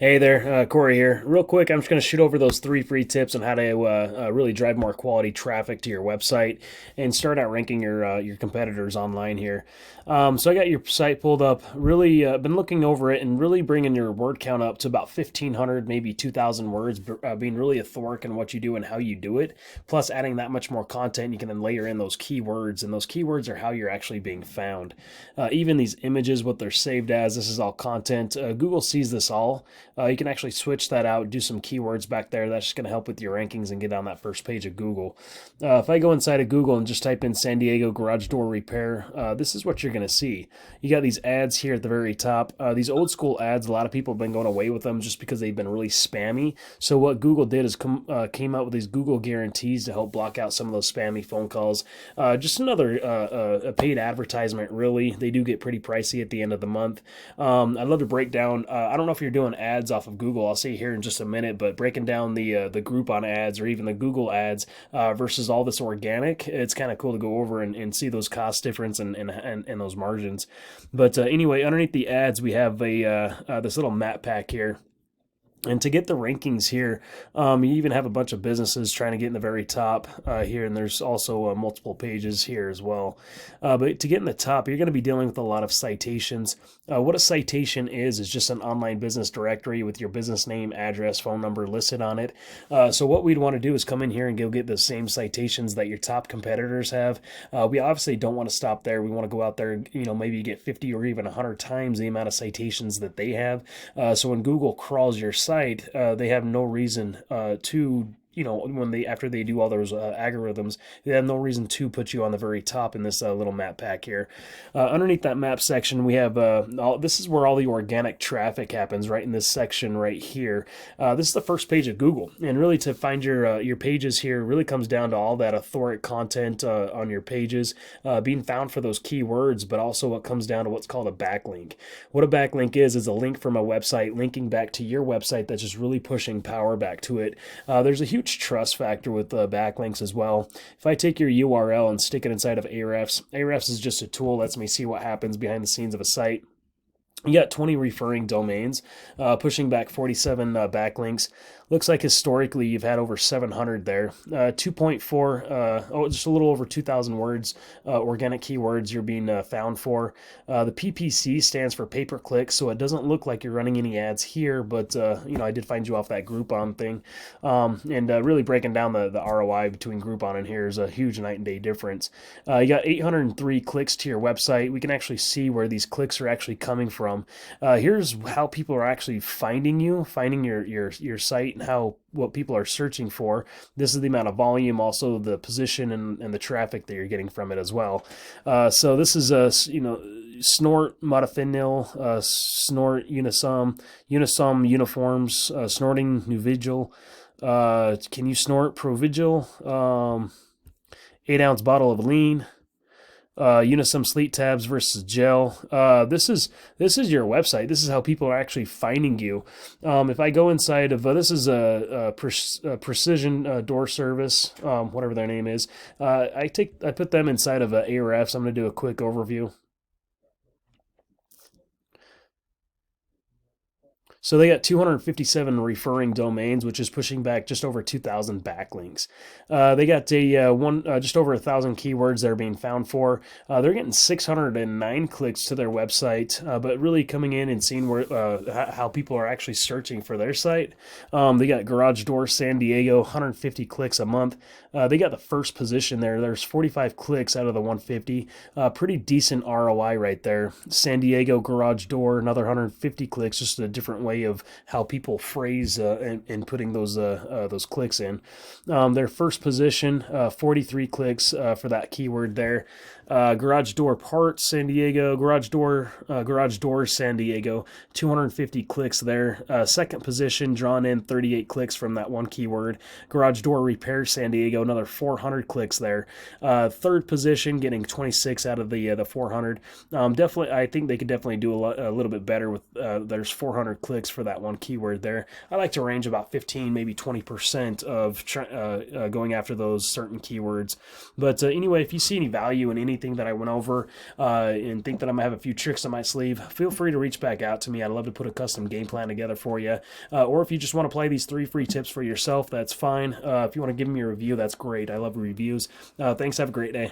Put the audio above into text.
Hey there, Corey here. Real quick, I'm just going to shoot over those three free tips on how to really drive more quality traffic to your website and start out ranking your competitors online here. So I got your site pulled up. Really been looking over it and really bringing your word count up to about 1,500, maybe 2,000 words. Being really authoric in what you do and how you do it. Plus, adding that much more content, you can then layer in those keywords, and those keywords are how you're actually being found. Even these images, what they're saved as. This is all content. Google sees this all. You can actually switch that out, do some keywords back there. That's just going to help with your rankings and get on that first page of Google. If I go inside of Google and just type in San Diego garage door repair, this is what you're going to see. You got these ads here at the very top. These old school ads, a lot of people have been going away with them just because they've been really spammy. So what Google did is came out with these Google guarantees to help block out some of those spammy phone calls. Just another a paid advertisement, really. They do get pretty pricey at the end of the month. I'd love to break down. I don't know if you're doing ads off of Google. I'll see here in just a minute, but breaking down the Groupon ads or even the Google ads versus all this organic, it's kind of cool to go over and see those cost difference and those margins. But anyway, underneath the ads, we have this little map pack here. And to get the rankings here, you even have a bunch of businesses trying to get in the very top here, and there's also multiple pages here as well. But to get in the top, you're going to be dealing with a lot of citations. What a citation is just an online business directory with your business name, address, phone number listed on it. So what we'd want to do is come in here and go get the same citations that your top competitors have. We obviously don't want to stop there. We want to go out there, maybe get 50 or even 100 times the amount of citations that they have. So when Google crawls your site, they have no reason to after they do all those algorithms, they have no reason to put you on the very top in this little map pack here. Underneath that map section, we have this is where all the organic traffic happens, right in this section right here. This is the first page of Google, and really to find your pages here really comes down to all that authoric content on your pages being found for those keywords, but also what comes down to what's called a backlink. What a backlink is a link from a website linking back to your website that's just really pushing power back to it. There's a huge trust factor with backlinks as well. If I take your URL and stick it inside of Ahrefs is just a tool that lets me see what happens behind the scenes of a site. You got 20 referring domains, pushing back 47 backlinks. Looks like historically you've had over 700 there. 2.4, just a little over 2,000 words, organic keywords you're being found for. The PPC stands for pay-per-click, so it doesn't look like you're running any ads here, but I did find you off that Groupon thing. And really breaking down the ROI between Groupon and here is a huge night and day difference. You got 803 clicks to your website. We can actually see where these clicks are actually coming from. Here's how people are actually finding you, finding your site, and what people are searching for. This is the amount of volume, also the position and the traffic that you're getting from it as well. So this is snort modafinil, snort unisum, uniforms, snorting new vigil. Can you snort provigil? 8-ounce bottle of lean. Unisum sleep tabs versus gel. This is your website. This is how people are actually finding you. If I go inside of this is a precision door service, whatever their name is. I put them inside of Ahrefs. I'm going to do a quick overview. So they got 257 referring domains, which is pushing back just over 2,000 backlinks. They got just over 1,000 keywords they're being found for. They're getting 609 clicks to their website, but really coming in and seeing how people are actually searching for their site. They got Garage Door San Diego, 150 clicks a month. They got the first position there. There's 45 clicks out of the 150. Pretty decent ROI right there. San Diego Garage Door, another 150 clicks, just a different way of how people phrase and putting those clicks in. Their first position, 43 clicks for that keyword there. Garage door parts San Diego, garage doors San Diego, 250 clicks there. Second position, drawn in 38 clicks from that one keyword. Garage door repair San Diego, another 400 clicks there. Third position, getting 26 out of the 400. Definitely, I think they could definitely do a little bit better with. There's 400 clicks clicks for that one keyword there. I like to range about 15, maybe 20% of going after those certain keywords. But anyway, if you see any value in anything that I went over and think that I might have a few tricks up my sleeve, feel free to reach back out to me. I'd love to put a custom game plan together for you. Or if you just want to play these 3 free tips for yourself, that's fine. If you want to give me a review, that's great. I love reviews. Thanks. Have a great day.